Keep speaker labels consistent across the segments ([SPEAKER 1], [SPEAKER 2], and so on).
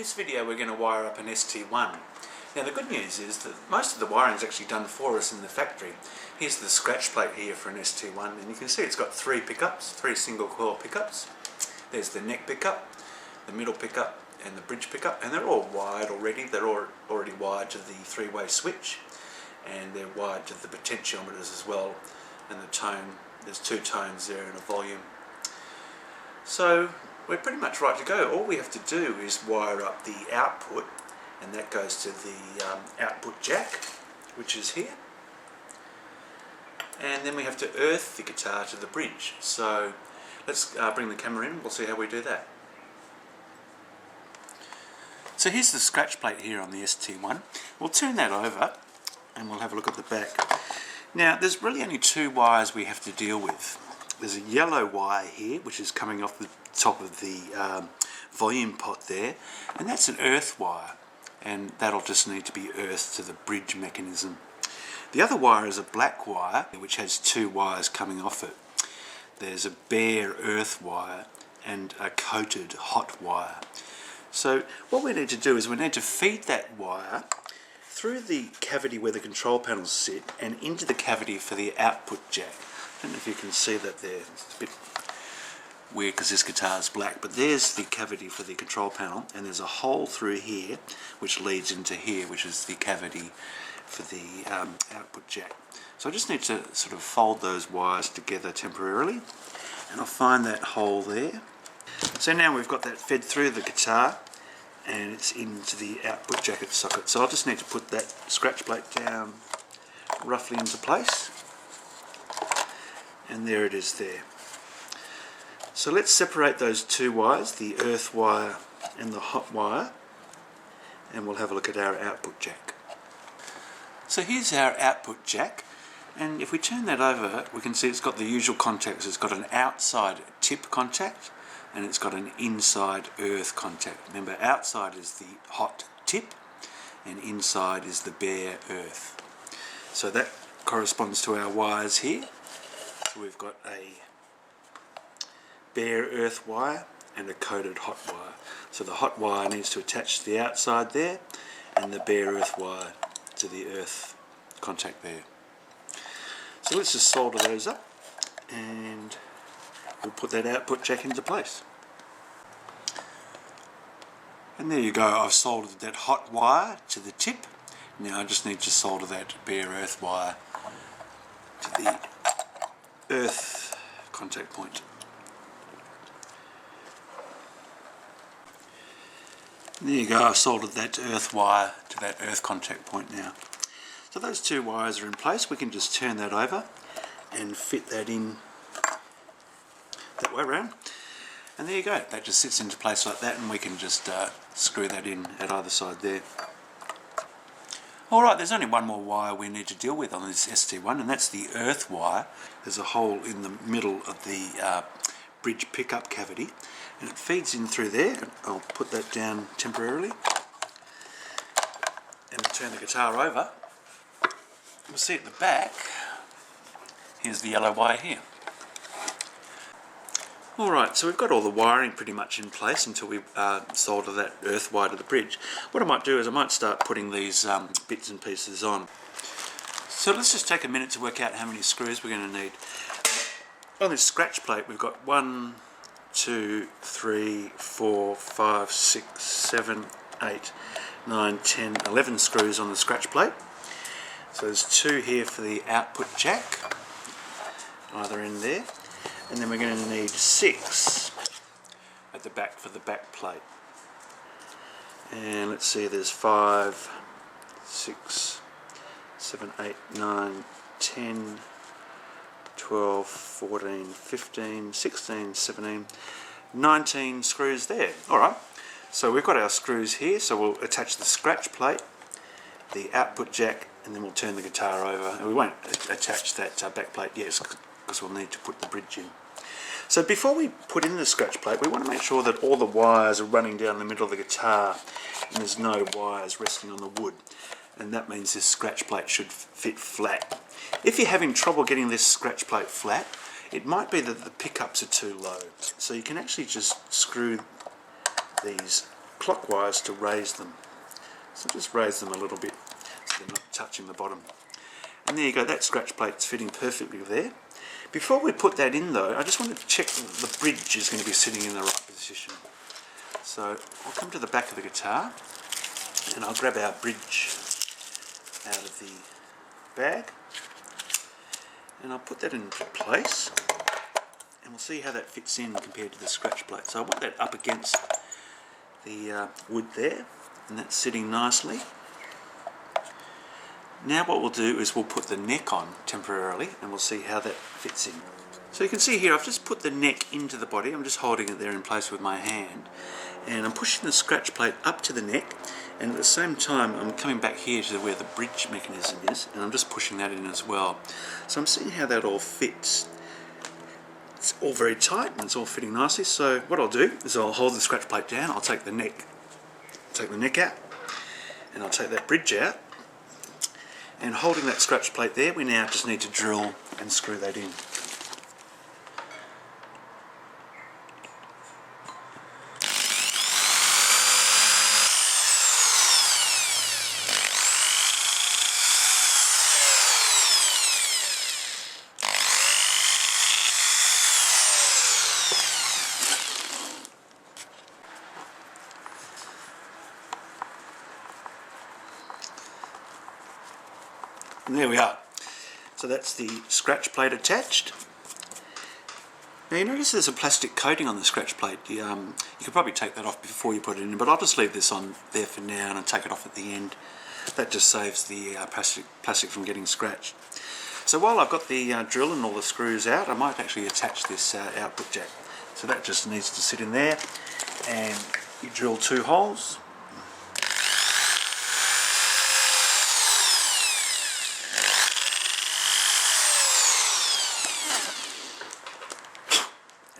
[SPEAKER 1] this video we're going to wire up an ST-1. Now the good news is that most of the wiring is actually done for us in the factory. Here's the scratch plate here for an ST-1, and you can see it's got three pickups, three single coil pickups. There's the neck pickup, the middle pickup and the bridge pickup, and they're all wired already. They're already wired to the three-way switch, and they're wired to the potentiometers as well, and the tone. There's two tones there and a volume. So we're pretty much right to go. All we have to do is wire up the output, and that goes to the output jack, which is here. And then we have to earth the guitar to the bridge. So let's bring the camera in, we'll see how we do that. So here's the scratch plate here on the ST-1. We'll turn that over and we'll have a look at the back. Now there's really only two wires we have to deal with. There's a yellow wire here which is coming off the top of the volume pot there, and that's an earth wire, and that'll just need to be earthed to the bridge mechanism. The other wire is a black wire which has two wires coming off it. There's a bare earth wire and a coated hot wire. So what we need to do is we need to feed that wire through the cavity where the control panels sit and into the cavity for the output jack. I don't know if you can see that there. It's a bit weird because this guitar is black, but there's the cavity for the control panel, and there's a hole through here which leads into here, which is the cavity for the output jack. So I just need to sort of fold those wires together temporarily, and I'll find that hole there. So now we've got that fed through the guitar and it's into the output jacket socket. So I'll just need to put that scratch plate down roughly into place, and there it is there. So let's separate those two wires, the earth wire and the hot wire, and we'll have a look at our output jack. So here's our output jack, and if we turn that over we can see it's got the usual contacts. It's got an outside tip contact and it's got an inside earth contact. Remember, outside is the hot tip and inside is the bare earth. So that corresponds to our wires here. So we've got a bare earth wire and a coated hot wire. So the hot wire needs to attach to the outside there, and the bare earth wire to the earth contact there. So let's just solder those up and we'll put that output jack into place. And there you go, I've soldered that hot wire to the tip. Now I just need to solder that bare earth wire to the earth contact point. There you go, I've soldered that earth wire to that earth contact point now. So those two wires are in place. We can just turn that over and fit that in that way around. And there you go, that just sits into place like that, and we can just screw that in at either side there. Alright, there's only one more wire we need to deal with on this ST-1, and that's the earth wire. There's a hole in the middle of the bridge pickup cavity, and it feeds in through there. I'll put that down temporarily and turn the guitar over. We'll see at the back, here's the yellow wire here. Alright, so we've got all the wiring pretty much in place until we solder that earth wire to the bridge. What I might do is I might start putting these bits and pieces on. So let's just take a minute to work out how many screws we're going to need. On this scratch plate we've got 1, 2, 3, 4, 5, 6, 7, 8, 9, 10, 11 screws on the scratch plate. So there's 2 here for the output jack, either end there, and then we're going to need 6 at the back for the back plate. And let's see, there's 5, 6, 7, 8, 9, 10, 12, 14, 15, 16, 17, 19 screws there. Alright, so we've got our screws here, so we'll attach the scratch plate, the output jack, and then we'll turn the guitar over. And we won't attach that back plate yet because we'll need to put the bridge in. So before we put in the scratch plate, we want to make sure that all the wires are running down the middle of the guitar and there's no wires resting on the wood. And that means this scratch plate should fit flat. If you're having trouble getting this scratch plate flat, it might be that the pickups are too low. So you can actually just screw these clockwise to raise them. So just raise them a little bit so they're not touching the bottom. And there you go, that scratch plate's fitting perfectly there. Before we put that in though, I just want to check that the bridge is going to be sitting in the right position. So I'll come to the back of the guitar and I'll grab our bridge out of the bag and I'll put that into place and we'll see how that fits in compared to the scratch plate. So I want that up against the wood there, and that's sitting nicely. Now what we'll do is we'll put the neck on temporarily and we'll see how that fits in. So you can see here I've just put the neck into the body. I'm just holding it there in place with my hand and I'm pushing the scratch plate up to the neck, and at the same time I'm coming back here to where the bridge mechanism is and I'm just pushing that in as well. So I'm seeing how that all fits. It's all very tight and it's all fitting nicely. So what I'll do is I'll hold the scratch plate down, I'll take the neck out and I'll take that bridge out, and holding that scratch plate there we now just need to drill and screw that in. And there we are. So that's the scratch plate attached. Now you notice there's a plastic coating on the scratch plate. You could probably take that off before you put it in, but I'll just leave this on there for now and I'll take it off at the end. That just saves the plastic from getting scratched. So while I've got the drill and all the screws out, I might actually attach this output jack. So that just needs to sit in there, and you drill 2 holes.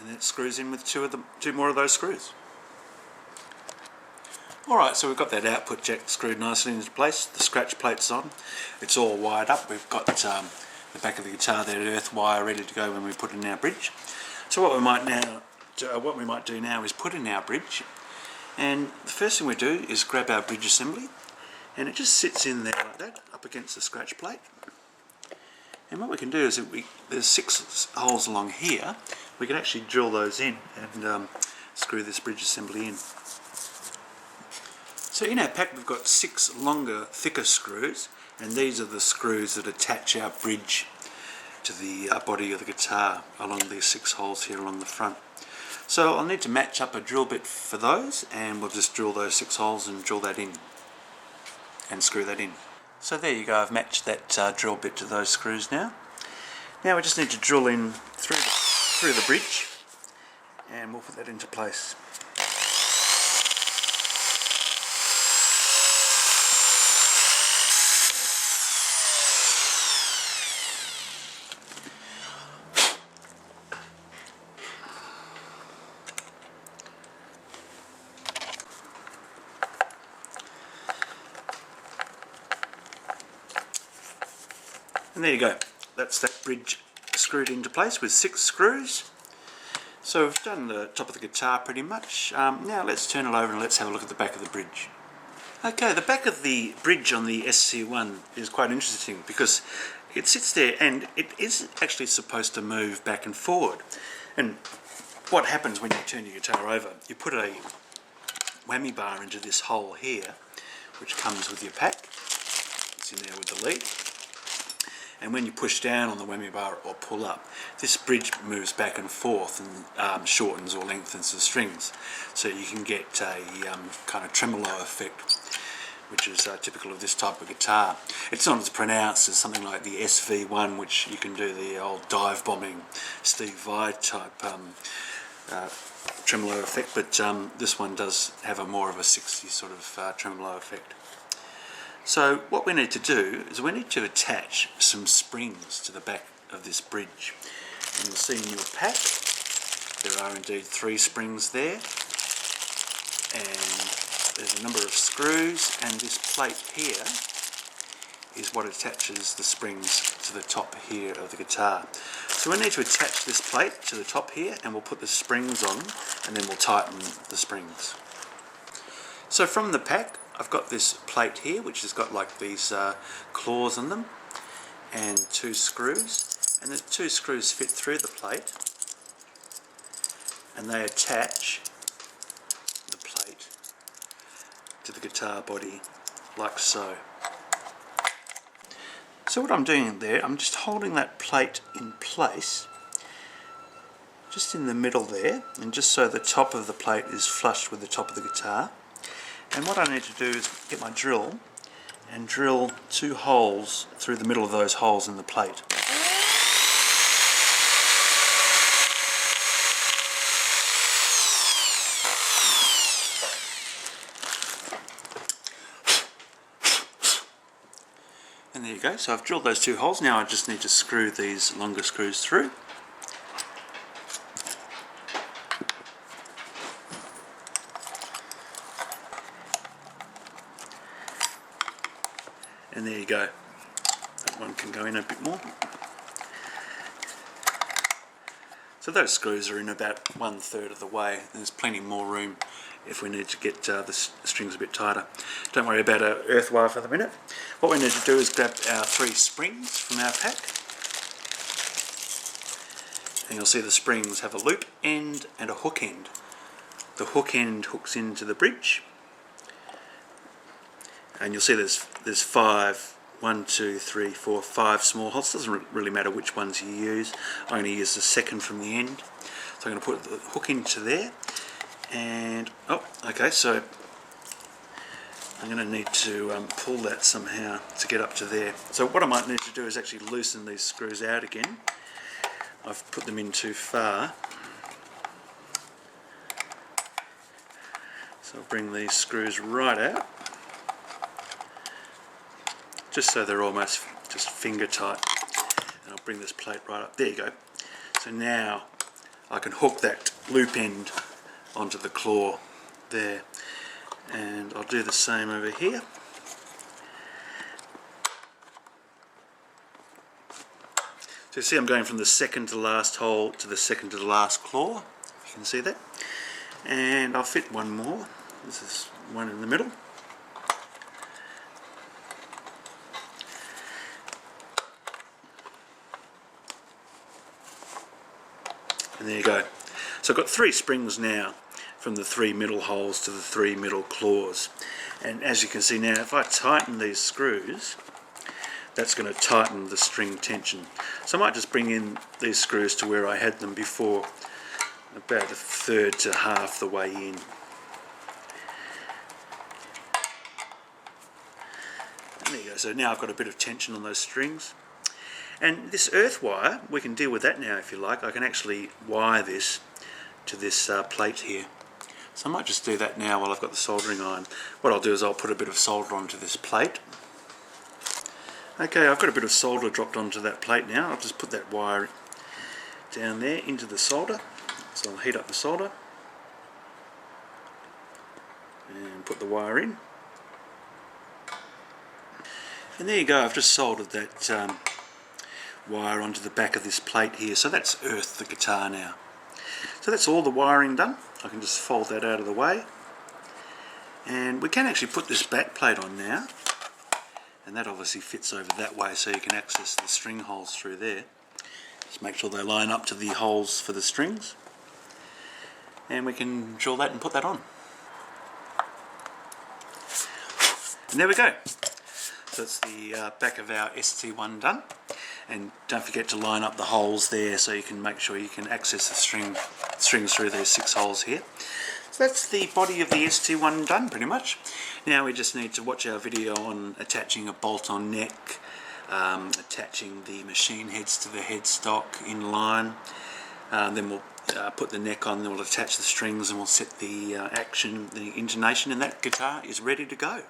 [SPEAKER 1] And it screws in with 2 more of those screws. Alright, so we've got that output jack screwed nicely into place, the scratch plate's on, it's all wired up, we've got the back of the guitar there, earth wire ready to go when we put in our bridge. So what we might do now is put in our bridge, and the first thing we do is grab our bridge assembly, and it just sits in there like that, up against the scratch plate. And what we can do is, there's 6 holes along here, we can actually drill those in and screw this bridge assembly in. So in our pack we've got 6 longer, thicker screws, and these are the screws that attach our bridge to the body of the guitar along these 6 holes here along the front. So I'll need to match up a drill bit for those, and we'll just drill those 6 holes and drill that in and screw that in. So there you go, I've matched that drill bit to those screws now. Now we just need to drill in through the bridge, and we'll put that into place. And there you go, that's that bridge screwed into place with 6 screws. So we've done the top of the guitar pretty much. Now let's turn it over and let's have a look at the back of the bridge. Okay, the back of the bridge on the ST-1 is quite interesting because it sits there and it is actually supposed to move back and forward. And what happens when you turn your guitar over, you put a whammy bar into this hole here, which comes with your pack. It's in there with the lead. And when you push down on the whammy bar or pull up, this bridge moves back and forth and shortens or lengthens the strings. So you can get a kind of tremolo effect, which is typical of this type of guitar. It's not as pronounced as something like the ST-1, which you can do the old dive bombing Steve Vai type tremolo effect, but this one does have a more of a 60s sort of tremolo effect. So what we need to do is we need to attach some springs to the back of this bridge. And you'll see in your pack there are indeed 3 springs there, and there's a number of screws, and this plate here is what attaches the springs to the top here of the guitar. So we need to attach this plate to the top here, and we'll put the springs on and then we'll tighten the springs. So from the pack, I've got this plate here which has got like these claws on them and 2 screws, and the 2 screws fit through the plate and they attach the plate to the guitar body like so. So what I'm doing there, I'm just holding that plate in place just in the middle there, and just so the top of the plate is flush with the top of the guitar. And what I need to do is get my drill and drill 2 holes through the middle of those holes in the plate. And there you go, so I've drilled those 2 holes. Now I just need to screw these longer screws through. And there you go, that one can go in a bit more. So those screws are in about 1/3 of the way. There's plenty more room if we need to get the strings a bit tighter. Don't worry about our earth wire for the minute. What we need to do is grab our 3 springs from our pack. And you'll see the springs have a loop end and a hook end. The hook end hooks into the bridge. And you'll see there's 5, 1, 2, 3, 4, 5 small holes. Doesn't really matter which ones you use. I'm going to use the second from the end. So I'm going to put the hook into there, and okay, so I'm going to need to pull that somehow to get up to there. So what I might need to do is actually loosen these screws out again. I've put them in too far. So I'll bring these screws right out, just so they're almost just finger tight, and I'll bring this plate right up. There you go. So now I can hook that loop end onto the claw there, and I'll do the same over here. So you see I'm going from the second to last hole to the second to the last claw, you can see that, and I'll fit one more. This is one in the middle. And there you go. So I've got 3 springs now from the 3 middle holes to the 3 middle claws. And as you can see now, if I tighten these screws, that's going to tighten the string tension. So I might just bring in these screws to where I had them before, about 1/3 to half the way in. And there you go. So now I've got a bit of tension on those strings. And this earth wire, we can deal with that now if you like. I can actually wire this to this plate here. So I might just do that now while I've got the soldering iron. What I'll do is I'll put a bit of solder onto this plate. Okay, I've got a bit of solder dropped onto that plate now. I'll just put that wire down there into the solder. So I'll heat up the solder and put the wire in. And there you go, I've just soldered that wire onto the back of this plate here. So that's earthed the guitar now. So that's all the wiring done. I can just fold that out of the way, and we can actually put this back plate on now, and that obviously fits over that way so you can access the string holes through there. Just make sure they line up to the holes for the strings, and we can drill that and put that on. And there we go. So that's the back of our ST-1 done. And don't forget to line up the holes there so you can make sure you can access the strings through those 6 holes here. So that's the body of the ST-1 done pretty much. Now we just need to watch our video on attaching a bolt-on neck, attaching the machine heads to the headstock in line. Then we'll put the neck on, then we'll attach the strings, and we'll set the action, the intonation, and that guitar is ready to go.